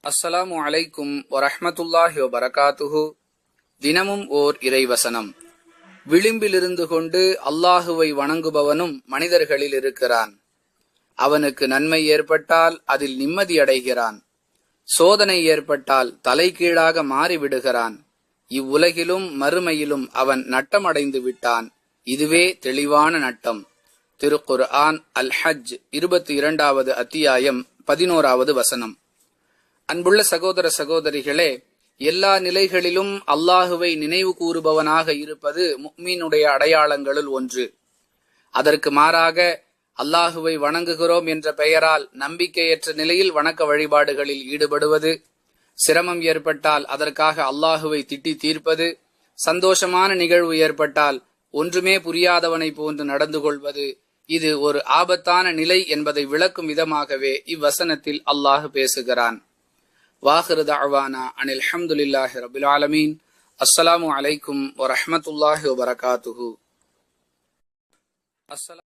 அஸ்ஸலாமு அலைக்கும் வரஹ்மத்துல்லாஹி வபரகாத்துஹு. தினமும் ஓர் இறைவசனம். விளிம்பிலிருந்து கொண்டு அல்லாஹுவை வணங்குபவனும் மனிதர்களில் இருக்கிறான். அவனுக்கு நன்மை ஏற்பட்டால் அதில் நிம்மதி அடைகிறான். சோதனை ஏற்பட்டால் தலைகீழாக மாறிவிடுகிறான். இவ்வுலகிலும் மறுமையிலும் அவன் நட்டமடைந்து விட்டான். இதுவே தெளிவான நட்டம். திருக்குர்ஆன் அல்-ஹஜ் 22வது அத்தியாயம் 11வது வசனம். அன்புள்ள சகோதர சகோதரிகளே, எல்லா நிலைகளிலும் அல்லாஹுவை நினைவு கூறுபவனாக இருப்பது முஃமினுடைய அடையாளங்களுள் ஒன்று. அதற்கு மாறாக அல்லாஹுவை வணங்குகிறோம் என்ற பெயரால் நம்பிக்கையற்ற நிலையில் வணக்க வழிபாடுகளில் ஈடுபடுவது, சிரமம் ஏற்பட்டால் அதற்காக அல்லாஹுவை திட்டி தீர்ப்பது, சந்தோஷமான நிகழ்வு ஏற்பட்டால் ஒன்றுமே புரியாதவனை போன்று நடந்து கொள்வது, இது ஒரு ஆபத்தான நிலை என்பதை விளக்கும் விதமாகவே இவ்வசனத்தில் அல்லாஹ் பேசுகிறான். வாஹிரு தஅவானா அனில் ஹம்துலில்லாஹி ரப்பில் ஆலமீன். அஸ்ஸலாமு அலைக்கும் வரஹ்மத்துல்லாஹி வபரகாத்துஹு.